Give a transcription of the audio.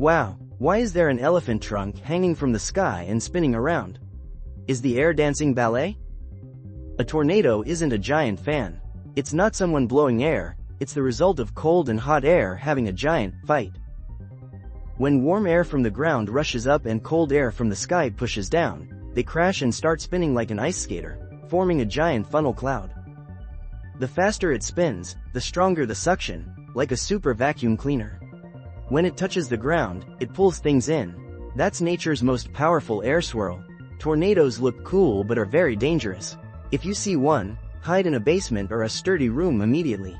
Wow, why is there an elephant trunk hanging from the sky and spinning around? Is the air dancing ballet? A tornado isn't a giant fan. It's not someone blowing air, it's the result of cold and hot air having a giant fight. When warm air from the ground rushes up and cold air from the sky pushes down, they crash and start spinning like an ice skater, forming a giant funnel cloud. The faster it spins, the stronger the suction, like a super vacuum cleaner. When it touches the ground, it pulls things in. That's nature's most powerful air swirl. Tornadoes look cool but are very dangerous. If you see one, hide in a basement or a sturdy room immediately.